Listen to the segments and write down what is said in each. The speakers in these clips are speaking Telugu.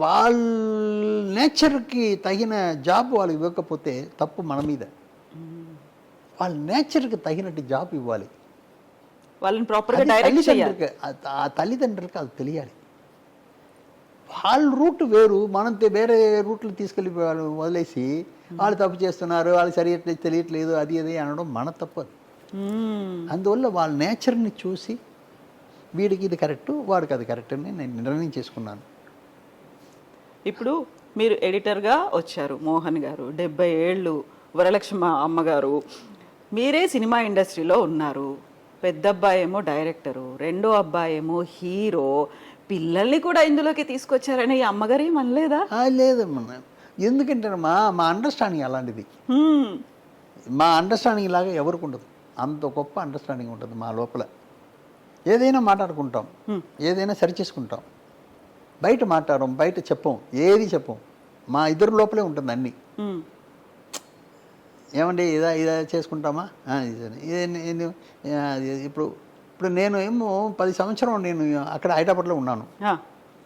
వాళ్ళ నేచర్కి తగిన జాబ్ వాళ్ళు ఇవ్వకపోతే తప్పు మన మీద. వాళ్ళ నేచర్కి తగినట్టు జాబ్ ఇవ్వాలి. వాళ్ళని ప్రాపర్గా డైరెక్ట్ చేయాలి. ఆ తల్లిదండ్రులకి అది తెలియాలి. వాళ్ళ రూట్ వేరు, మనం వేరే రూట్లు తీసుకెళ్ళి వదిలేసి వాళ్ళు తప్పు చేస్తున్నారు, వాళ్ళు సరిగ్గా తెలియట్లేదు, అది అది అనడం మన తప్పు. అందువల్ల వాళ్ళ నేచర్ని చూసి వీడికి ఇది కరెక్టు, వాడికి అది కరెక్ట్ అని నేను నిర్ణయం చేసుకున్నాను. ఇప్పుడు మీరు ఎడిటర్గా వచ్చారు మోహన్ గారు, 70 ఏళ్ళు వరలక్ష్మ అమ్మగారు, మీరే సినిమా ఇండస్ట్రీలో ఉన్నారు. పెద్ద అబ్బాయి ఏమో డైరెక్టరు, రెండో అబ్బాయి ఏమో హీరో, పిల్లల్ని కూడా ఇందులోకి తీసుకొచ్చారని ఈ అమ్మగారు ఏం అనలేదా? లేదమ్మా, ఎందుకంటే మా అండర్స్టాండింగ్ అలాంటిది. మా అండర్స్టాండింగ్ లాగా ఎవరికి ఉండదు. అంత గొప్ప అండర్స్టాండింగ్ ఉంటుంది మా లోపల. ఏదైనా మాట్లాడుకుంటాం, ఏదైనా సరి చేసుకుంటాం. బయట మాట్లాడడం, బయట చెప్పం, ఏది చెప్పం. మా ఇద్దరు లోపలే ఉంటుంది అన్నీ. ఏమండి ఇదా ఇదా చేసుకుంటామా, ఇప్పుడు నేను ఏమో 10 సంవత్సరం నేను అక్కడ హైదరాబాద్లో ఉన్నాను.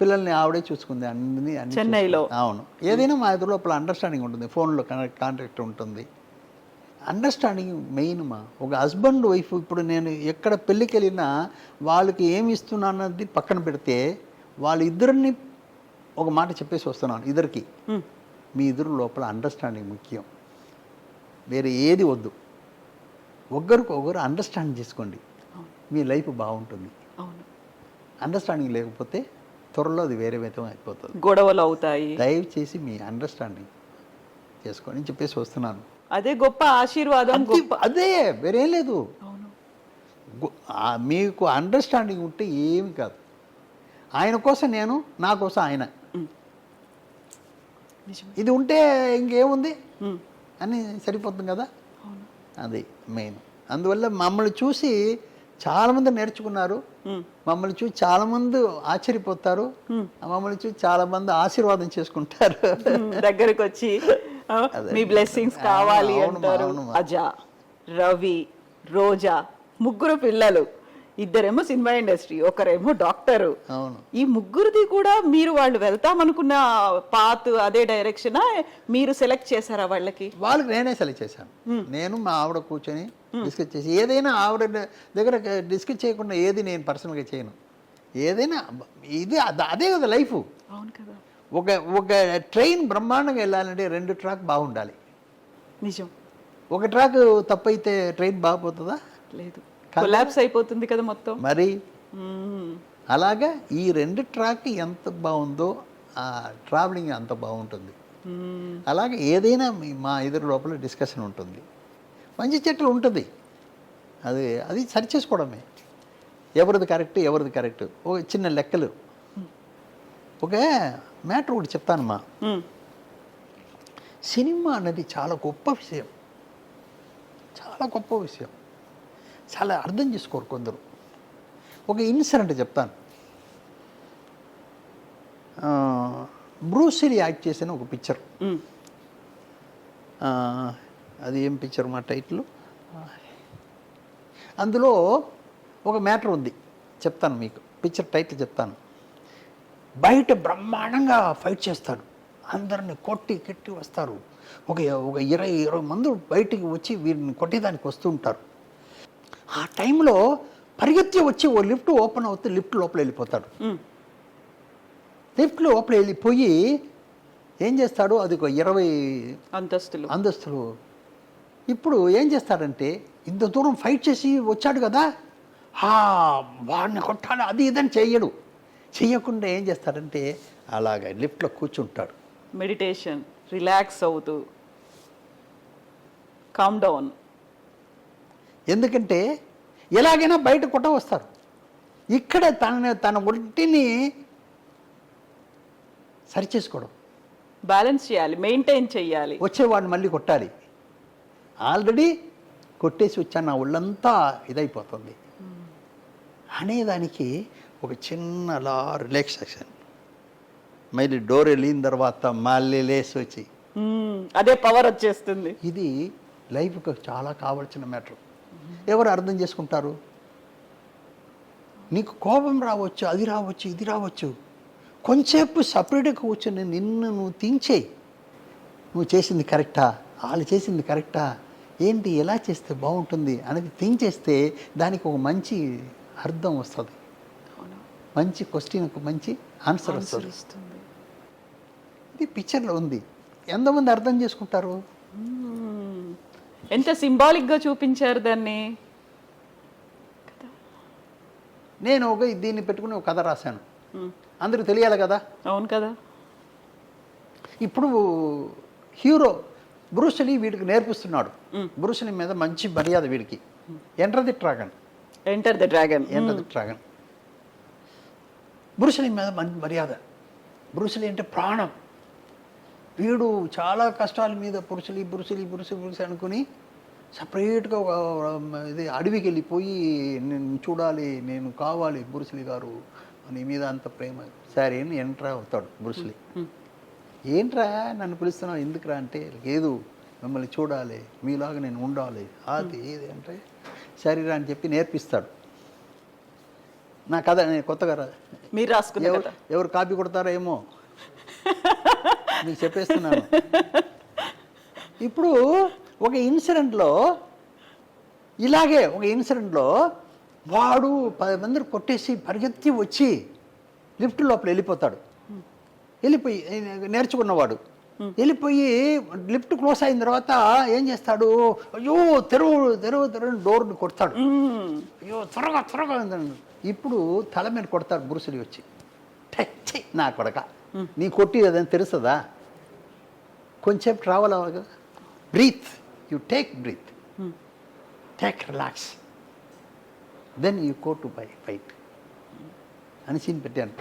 పిల్లల్ని ఆవిడే చూసుకుంది అన్ని చెన్నైలో. అవును. ఏదైనా మా ఇద్దరు లోపల అండర్స్టాండింగ్ ఉంటుంది. ఫోన్లో కాంటాక్ట్ ఉంటుంది. Understanding main. ఒక హస్బెండ్ వైఫ్, ఇప్పుడు నేను ఎక్కడ పెళ్ళికి వెళ్ళినా వాళ్ళకి ఏమి ఇస్తున్నాను అన్నది పక్కన పెడితే వాళ్ళిద్దరిని ఒక మాట చెప్పేసి వస్తున్నాను. ఇద్దరికి మీ ఇద్దరు లోపల అండర్స్టాండింగ్ ముఖ్యం, వేరే ఏది వద్దు. ఒకరు అండర్స్టాండింగ్ చేసుకోండి, మీ లైఫ్ బాగుంటుంది. అండర్స్టాండింగ్ లేకపోతే త్వరలో అది వేరే విధం అయిపోతుంది, గొడవలు అవుతాయి. దయచేసి మీ అండర్స్టాండింగ్ చేసుకోండి అని చెప్పేసి వస్తున్నాను. అదే గొప్ప ఆశీర్వాదం. అదే వేరేం లేదు. మీకు అండర్స్టాండింగ్ ఉంటే ఏమి కాదు. ఆయన కోసం నేను, నా కోసం ఆయన, ఇది ఉంటే ఇంకేముంది అని సరిపోతుంది కదా. అది మెయిన్. అందువల్ల మమ్మల్ని చూసి చాలామంది నేర్చుకున్నారు, మమ్మల్ని చూసి చాలామంది ఆశ్చర్యపోతారు, మమ్మల్ని చూసి చాలామంది ఆశీర్వాదం చేసుకుంటారు. దగ్గరకు వచ్చి మీ బ్లెస్సింగ్స్ కావాలి అంటారు. అజా, రవి, రోజా, 3 పిల్లలు, 2 సినిమా ఇండస్ట్రీ, ఒకరేమో డాక్టరు. ఈ 3ది కూడా మీరు వాళ్ళు వెళ్తామనుకున్న పాత్ అదే డైరెక్షన్ మీరు సెలెక్ట్ చేశారా? వాళ్ళకి నేనే సెలెక్ట్ చేశాను. నేను మా ఆవిడ కూర్చొని డిస్కస్ చేసి, ఏదైనా ఆవిడ దగ్గర డిస్కస్ చేయకుండా ఏది నేను పర్సనల్గా చేయను. ఏదైనా ఇది అదే కదా లైఫ్. అవును కదా. ఒక ట్రైన్ బ్రహ్మాండంగా వెళ్ళాలంటే 2 ట్రాక్ బాగుండాలి. నిజం. ఒక ట్రాక్ తప్పైతే ట్రైన్ బాగుపోతుందా? లేదు, కొలాప్స్ అయిపోతుంది కదా మొత్తం. మరి అలాగా ఈ 2 ట్రాక్ ఎంత బాగుందో ఆ ట్రావెలింగ్ అంత బాగుంటుంది. అలాగే ఏదైనా మా ఇద్దరు లోపల డిస్కషన్ ఉంటుంది, మంచి చెట్లు ఉంటుంది. అది సరి చేసుకోవడమే. ఎవరిది కరెక్ట్. ఒక చిన్న లెక్కలు. ఒక మ్యాటర్ ఒకటి చెప్తానమ్మా. సినిమా అన్నది చాలా గొప్ప విషయం, చాలా అర్థం చేసుకోరు కొందరు. ఒక ఇన్సిడెంట్ చెప్తాను. బ్రూస్ లీ యాక్ట్ చేసిన ఒక పిక్చర్, అది ఏం పిక్చర్ మా టైటిల్, అందులో ఒక మ్యాటర్ ఉంది, చెప్తాను మీకు. పిక్చర్ టైటిల్ చెప్తాను. బయట బ్రహ్మాండంగా ఫైట్ చేస్తాడు, అందరిని కొట్టి వస్తారు. ఒక 20 మంది బయటికి వచ్చి వీరిని కొట్టేదానికి వస్తూ ఉంటారు. ఆ టైంలో పరిగెత్తి వచ్చి ఓ లిఫ్ట్ ఓపెన్ అవుతే లిఫ్ట్ లోపల వెళ్ళిపోతాడు. లిఫ్ట్ లోపల వెళ్ళిపోయి ఏం చేస్తాడు, అది ఒక 20 అంతస్తులు. ఇప్పుడు ఏం చేస్తాడంటే, ఇంత దూరం ఫైట్ చేసి వచ్చాడు కదా, వాడిని కొట్టాలి అది ఇదని చెయ్యకుండా ఏం చేస్తాడంటే అలాగ లిఫ్ట్లో కూర్చుంటాడు. మెడిటేషన్, రిలాక్స్ అవుతూ, కామ్ డౌన్. ఎందుకంటే ఎలాగైనా బయట కొట్ట వస్తారు. ఇక్కడ తన ఒంటిని సరి చేసుకోవడం, బ్యాలెన్స్ చేయాలి, మెయింటైన్ చేయాలి. వచ్చేవాడిని మళ్ళీ కొట్టాలి. ఆల్రెడీ కొట్టేసి వచ్చాను, నా ఒళ్ళంతా ఇదైపోతుంది అనేదానికి ఒక చిన్న రిలాక్సేషన్. మళ్ళీ డోర్ వెళ్ళిన తర్వాత మళ్ళీ లేసి వచ్చి అదే పవర్ వచ్చేస్తుంది. ఇది లైఫ్కి చాలా కావాల్సిన మ్యాటర్. ఎవరు అర్థం చేసుకుంటారు? నీకు కోపం రావచ్చు, అది రావచ్చు, ఇది రావచ్చు. కొంచెంసేపు సపరేట్గా కూర్చొని నిన్ను నువ్వు థింక్ చేయి. నువ్వు చేసింది కరెక్టా, వాళ్ళు చేసింది కరెక్టా, ఏంటి ఎలా చేస్తే బాగుంటుంది అనేది థింక్ చేస్తే దానికి ఒక మంచి అర్థం వస్తుంది, మంచి క్వశ్చన్కు మంచి ఆన్సర్ వస్తుంది. ఇది పిక్చర్లో ఉంది. ఎంతమంది అర్థం చేసుకుంటారు? ఎంత సింబాలిక్గా చూపించారు దాన్ని. నేను దీన్ని పెట్టుకుని ఒక కథ రాశాను, అందరూ తెలియాలి కదా. అవును కదా. ఇప్పుడు హీరో బ్రూస్లీ వీడికి నేర్పిస్తున్నాడు. బ్రూస్లీ మీద మంచి మర్యాద వీడికి. Enter the dragon, enter the dragon, enter the dragon. Bruce Lee మీద మంచి మర్యాద. బ్రూస్లీ అంటే ప్రాణం. వీడు చాలా కష్టాల మీద బ్రూస్లీ బ్రూస్లీ బ్రూస్లీ బ్రూస్లీ అనుకుని సపరేట్గా ఒక ఇది అడవికి వెళ్ళిపోయి నేను చూడాలి, నేను కావాలి బ్రూస్లీ గారు, నీ మీద అంత ప్రేమ. సరే అని ఎంటర్ అవుతాడు బ్రూస్లీ. ఏంట్రా నన్ను పిలుస్తున్నావు, ఎందుకురా అంటే, లేదు మిమ్మల్ని చూడాలి, మీలాగా నేను ఉండాలి, అది ఏది అంటే, సరేరా అని చెప్పి నేర్పిస్తాడు. నా కథ నేను కొత్తగా మీరు రాసుకున్న ఎవరు కాపీ కొడతారో ఏమో మీకు చెప్పేస్తున్నాను. ఇప్పుడు ఒక ఇన్సిడెంట్లో ఇలాగే ఒక ఇన్సిడెంట్లో వాడు 10 మందిని కొట్టేసి పరిగెత్తి వచ్చి లిఫ్ట్ లోపల వెళ్ళిపోతాడు. వెళ్ళిపోయి నేర్చుకున్నవాడు వెళ్ళిపోయి లిఫ్ట్ క్లోజ్ అయిన తర్వాత ఏం చేస్తాడు, అయ్యో తెరువు తెరువు తెరువు డోర్ని కొడతాడు. అయ్యో త్వరగా త్వరగా. ఇప్పుడు తల మీద కొడతాడు బ్రూస్లీ వచ్చి, నా కొడక నీ కొట్టి అదని తెలుస్తుందా, కొంచెం ట్రావెల్ అవ్వాలి కదా, breath, you take breath, take relax, then you go to fight అని సీన్ పెట్టాను.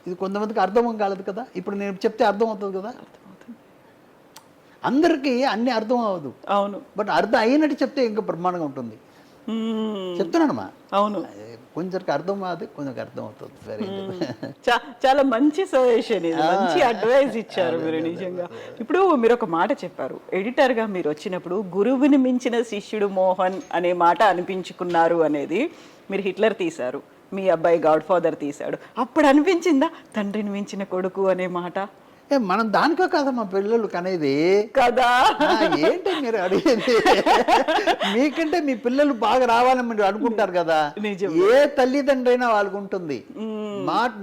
ఇది కొంతమందికి అర్థం కాలేదు కదా, ఇప్పుడు నేను చెప్తే అర్థం అవుతుంది కదా. అందరికీ అన్ని అర్థం అవ్వదు, అవును, బట్ అర్థం అయినట్టు చెప్తే ఇంకా బ్రహ్మాండంగా ఉంటుంది. చెప్తున్నానమ్మా, అవును, కొంచెంకి అర్థం కాదు, కొంచెంకి అర్థం అవుతుంది. సరే, చాలా మంచి సజెషన్, ఇది మంచి అడ్వైజ్ ఇచ్చారు మీరు నిజంగా. ఇప్పుడు మీరు ఒక మాట చెప్పారు, ఎడిటర్గా మీరు వచ్చినప్పుడు గురువుని మించిన శిష్యుడు మోహన్ అనే మాట అనిపించుకున్నారు అనేది. మీరు హిట్లర్ తీశారు, మీ అబ్బాయి గాడ్ ఫాదర్ తీశాడు, అప్పుడు అనిపించిందా తండ్రిని మించిన కొడుకు అనే మాట? మనం దానికో కదా మా పిల్లలు కనేది కదా. ఏంటి మీరు అడిగేది, మీకంటే మీ పిల్లలు బాగా రావాలని మీరు అనుకుంటారు కదా. ఏ తల్లిదండ్రి అయినా వాళ్ళకు ఉంటుంది.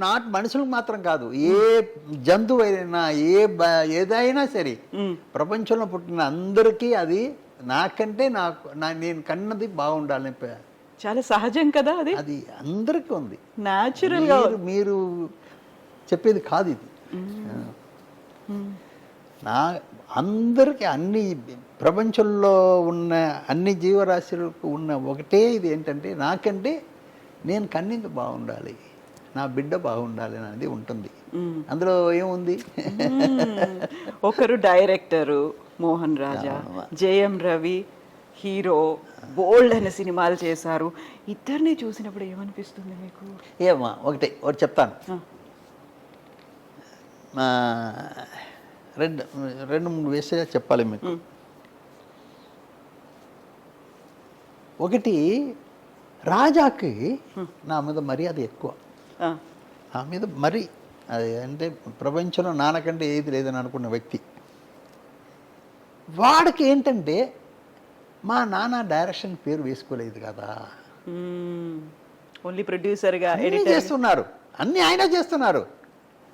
నాట్ మనుషులకు మాత్రం కాదు, ఏ జంతువు అయినా ఏదైనా సరే ప్రపంచంలో పుట్టిన అందరికీ అది నాకంటే నేను కన్నది బాగుండాలని చాలా సహజం కదా. అది అందరికీ ఉంది, న్యాచురల్ గా. మీరు చెప్పేది కాదు ఇది. అందరికీ అన్ని ప్రపంచంలో ఉన్న అన్ని జీవరాశులకు ఉన్న ఒకటే ఇది ఏంటంటే, నాకంటే నేను కన్నింది బాగుండాలి, నా బిడ్డ బాగుండాలి అనేది ఉంటుంది. అందులో ఏముంది, ఒకరు డైరెక్టరు మోహన్ రాజా, జయం రవి హీరో, బోల్డ్ అనే సినిమాలు చేశారు. ఇద్దరిని చూసినప్పుడు ఏమనిపిస్తుంది మీకు? ఏమా ఒకటి చెప్తాను, రెండు మూడు విషయాలు చెప్పాలి మీకు. ఒకటి, రాజాకి నా మీద మర్యాద ఎక్కువ, నా మీద మరి అది అంటే ప్రపంచంలో నాన్నకంటే ఏది లేదని అనుకున్న వ్యక్తి. వాడికి ఏంటంటే మా నాన్న డైరెక్షన్ పేరు వేసుకోలేదు కదా, ఓన్లీ ప్రొడ్యూసర్గా చేస్తున్నారు, అన్నీ ఆయన చేస్తున్నారు,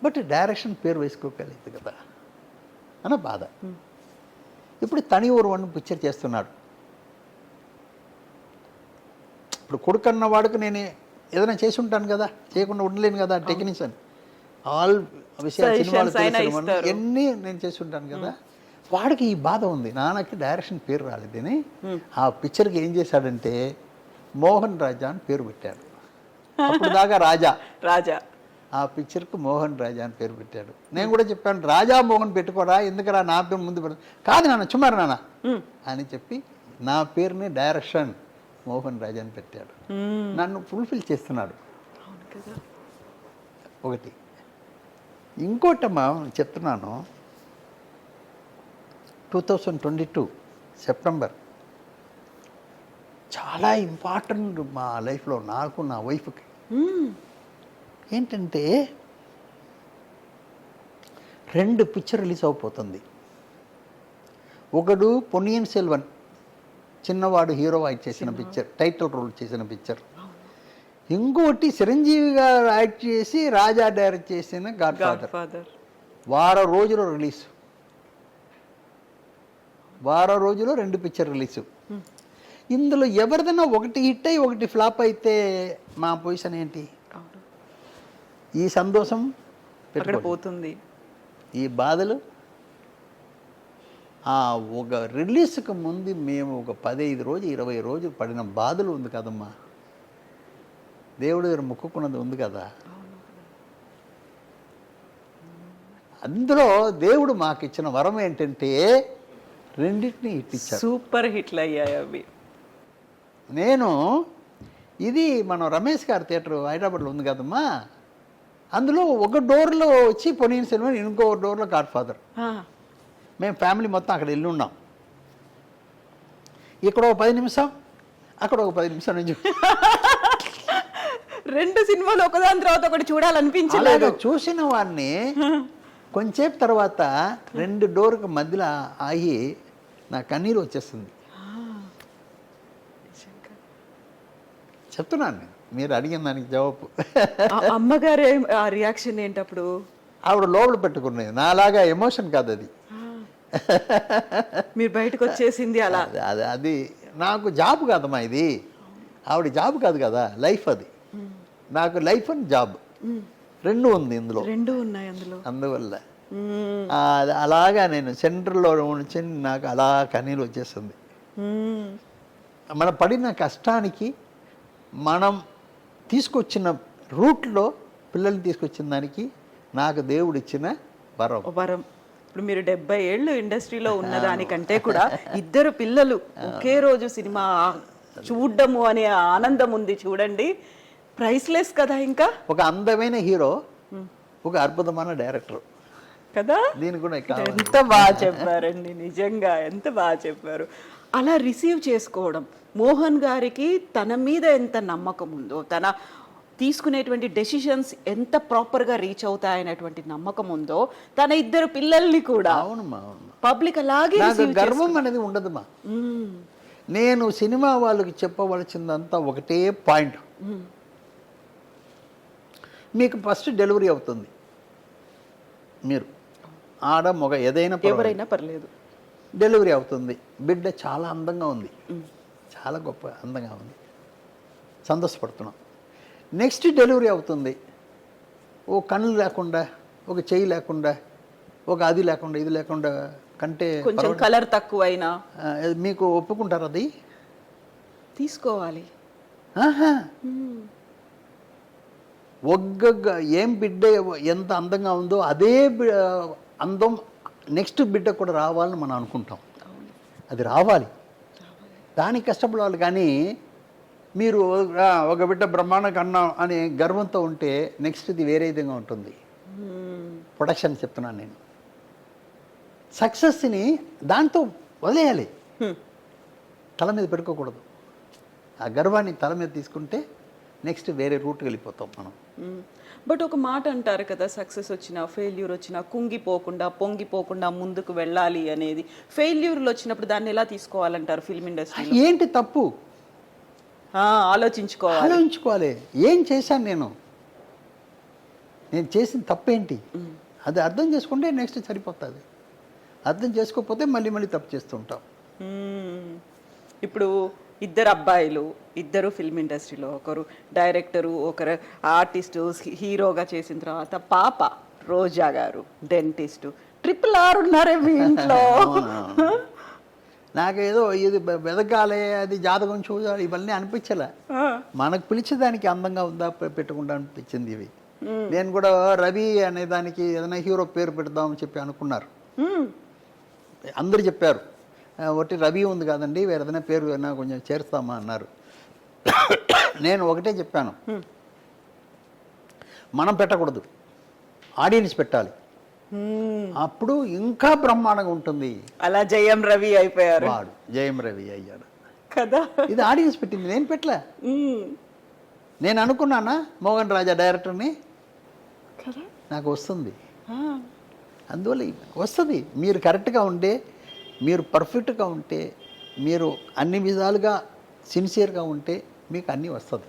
బట్ డైరెక్షన్ పేరు వేసుకోగలేదు కదా అన్న బాధ. ఇప్పుడు తని ఊరు పిక్చర్ చేస్తున్నాడు. ఇప్పుడు కొడుకు అన్న వాడికి నేను ఏదైనా చేసి ఉంటాను కదా, చేయకుండా ఉండలేను కదా, టెక్నీషియన్ ఆల్ విషయాలు సినిమాలు ఎన్ని నేను చేసి ఉంటాను కదా. వాడికి ఈ బాధ ఉంది, నాన్నకి డైరెక్షన్ పేరు రాలేదని. ఆ పిక్చర్కి ఏం చేశాడంటే మోహన్ రాజా అని పేరు పెట్టాడు. అప్పుడు దాకా రాజా రాజా, ఆ పిక్చర్కు మోహన్ రాజా అని పేరు పెట్టాడు. నేను కూడా చెప్పాను, రాజా మోహన్ పెట్టుకోరా, ఎందుకరా నా పేరు ముందు పెట్టు. కాదు నాన్న, చుమ్మారు నాన్న అని చెప్పి నా పేరుని డైరెక్షన్ మోహన్ రాజా అని పెట్టాడు. నన్ను ఫుల్ఫిల్ చేస్తున్నాడు. ఒకటి. ఇంకోటమ్మా చెప్తున్నాను, 2022 సెప్టెంబర్ చాలా ఇంపార్టెంట్ మా లైఫ్లో, నాకు నా వైఫ్కి. ఏంటంటే 2 పిక్చర్ రిలీజ్ అయిపోతుంది. ఒకడు పొన్నియిన్ సెల్వన్, చిన్నవాడు హీరో యాక్ట్ చేసిన పిక్చర్, టైటిల్ రోల్ చేసిన పిక్చర్. ఇంకోటి చిరంజీవి గారు యాక్ట్ చేసి రాజా డైరెక్ట్ చేసిన గాడ్ ఫాదర్. వారం రోజులు రిలీజ్, వారం రోజులో 2 పిక్చర్ రిలీజ్. ఇందులో ఎవరిదైనా ఒకటి హిట్ అయ్యి ఒకటి ఫ్లాప్ అయితే మా పొజిషన్ ఏంటి? ఈ సంతోషం పోతుంది, ఈ బాధలు. ఒక రిలీజ్కి ముందు మేము ఒక 15 రోజులు 20 రోజులు పడిన బాధలు ఉంది కదమ్మా, దేవుడు గారు మొక్కుకున్నది ఉంది కదా. అందులో దేవుడు మాకు ఇచ్చిన వరం ఏంటంటే రెండింటిని హిట్ ఇచ్చారు. సూపర్ హిట్లు అయ్యాయి అవి. నేను ఇది మనం రమేష్ గారి థియేటర్ హైదరాబాద్లో ఉంది కదమ్మా, అందులో ఒక డోర్లో వచ్చి పొన్నియిన్ సెల్వన్, ఇంకో డోర్లో గాడ్ ఫాదర్. మేము ఫ్యామిలీ మొత్తం అక్కడ వెళ్ళి ఉన్నాం. ఇక్కడ ఒక 10 నిమిషం, అక్కడ ఒక 10 నిమిషం నుంచి 2 సినిమాలు ఒకదాని తర్వాత ఒకటి చూడాలనిపించలేదు. చూసిన వాడిని కొంచెంసేపు తర్వాత 2 డోర్కి మధ్యలో ఆగి నా కన్నీరు వచ్చేస్తుంది. చెప్తున్నాను నేను, మీరు అడిగిన దానికి జవాబు. అమ్మగారు రియాక్షన్ ఏంటప్పుడు? ఆవిడ లోపల పెట్టుకునేది, నాలాగా ఎమోషన్ కాదు అది. మీరు బయటకు వచ్చేసింది అలా. అది నాకు జాబ్ కాదమ్మా, ఇది ఆవిడ జాబ్ కాదు కదా, లైఫ్ అది. నాకు లైఫ్ అండ్ జాబ్ 2 ఉంది ఇందులో, 2 ఉన్నాయి అందులో. అందువల్ల అలాగా నేను సెంటర్లో నుంచి నాకు అలా కన్నీళ్ళు వచ్చేస్తుంది. మనం పడిన కష్టానికి, మనం తీసుకొచ్చిన రూట్లో పిల్లల్ని తీసుకొచ్చిన దానికి నాకు దేవుడు ఇచ్చిన వరం. ఇప్పుడు మీరు 70 ఏళ్ళు ఇండస్ట్రీలో ఉన్నదానికంటే కూడా 2 పిల్లలు ఒకే రోజు సినిమా చూడడము అనే ఆనందం ఉంది చూడండి, ప్రైస్లెస్ కదా. ఇంకా ఒక అందమైన హీరో, ఒక అద్భుతమైన డైరెక్టర్ కదా. దీని కూడా ఎంత బాగా చెప్పారండి, నిజంగా ఎంత బాగా చెప్పారు. అలా రిసీవ్ చేసుకోవడం, మోహన్ గారికి తన మీద ఎంత నమ్మకం ఉందో, తన తీసుకునేటువంటి డెసిషన్స్ ఎంత ప్రాపర్గా రీచ్ అవుతాయనేటువంటి నమ్మకం ఉందో, తన 2 పిల్లల్ని కూడా పబ్లిక్ అలాగే గర్వం అనేది ఉండదుమా. నేను సినిమా వాళ్ళకి చెప్పవలసిందంతా ఒకటే పాయింట్, మీకు ఫస్ట్ డెలివరీ అవుతుంది, మీరు ఆడ మగ ఎవరైనా పర్లేదు, డెలివరీ అవుతుంది. బిడ్డ చాలా అందంగా ఉంది, చాలా గొప్ప అందంగా ఉంది, సంతోషపడుతున్నాం. నెక్స్ట్ డెలివరీ అవుతుంది, ఓ కళ్ళు లేకుండా, ఒక చెయ్యి లేకుండా, ఒక అది లేకుండా, ఇది లేకుండా, కంటే కొంచెం కలర్ తక్కువైనా మీకు ఒప్పుకుంటారు? అది తీసుకోవాలి. ఏం బిడ్డ ఎంత అందంగా ఉందో అదే అందం నెక్స్ట్ బిడ్డ కూడా రావాలని మనం అనుకుంటాం. అది రావాలి, దానికి కష్టపడాలి. కానీ మీరు ఒక బిడ్డ బ్రహ్మాండ కన్నా అనే గర్వంతో ఉంటే నెక్స్ట్ ఇది వేరే విధంగా ఉంటుంది. ప్రొడక్షన్ చెప్తున్నాను నేను. సక్సెస్ని దాంతో వదిలేయాలి, తల మీద పెట్టుకోకూడదు. ఆ గర్వాన్ని తల మీద తీసుకుంటే నెక్స్ట్ వేరే రూట్కి వెళ్ళిపోతాం మనం. బట్ ఒక మాట అంటారు కదా, సక్సెస్ వచ్చినా ఫెయిల్యూర్ వచ్చినా కుంగిపోకుండా పొంగిపోకుండా ముందుకు వెళ్ళాలి అనేది. ఫెయిల్యూర్లు వచ్చినప్పుడు దాన్ని ఎలా తీసుకోవాలంటారు ఫిల్మ్ ఇండస్ట్రీ? ఏంటి తప్పు ఆలోచించుకోవాలి. ఏం చేశాను నేను చేసిన తప్పేంటి, అది అర్థం చేసుకుంటే నెక్స్ట్ సరిపోతుంది. అర్థం చేసుకోకపోతే మళ్ళీ తప్పు చేస్తుంటాం. ఇప్పుడు 2 అబ్బాయిలు, 2 ఫిల్మ్ ఇండస్ట్రీలో, ఒకరు డైరెక్టరు, ఒకరు ఆర్టిస్టు, హీరోగా చేసిన తర్వాత పాప రోజా గారు డెంటిస్టు, RRR ఉన్నారే మీ ఇంట్లో. నాకేదో ఇది వెదకాలే, అది జాతకం చూడాలి, ఇవన్నీ అనిపించలే. మనకు పిలిచేదానికి అందంగా ఉందా పెట్టకుండా అనిపించింది ఇవి. నేను కూడా రవి అనే దానికి ఏదైనా హీరో పేరు పెడదామని చెప్పి అనుకున్నారు. అందరు చెప్పారు, ఒకటి రవి ఉంది కాదండి, వేరే ఏదైనా పేరు ఏదైనా కొంచెం చేరుస్తామా అన్నారు. నేను ఒకటే చెప్పాను, మనం పెట్టకూడదు, ఆడియన్స్ పెట్టాలి, అప్పుడు ఇంకా బ్రహ్మాండంగా ఉంటుంది. అలా జయం రవి అయిపోయారు, వాడు జయం రవి అయ్యాడు కదా. ఇది ఆడియన్స్ పెట్టింది, నేను పెట్టలే. నేను అనుకున్నానా మోహన్ రాజా డైరెక్టర్ని, నాకు వస్తుంది. అందువల్ల వస్తుంది. మీరు కరెక్ట్గా ఉంటే, మీరు పర్ఫెక్ట్గా ఉంటే, మీరు అన్ని విధాలుగా సిన్సియర్గా ఉంటే మీకు అన్నీ వస్తుంది.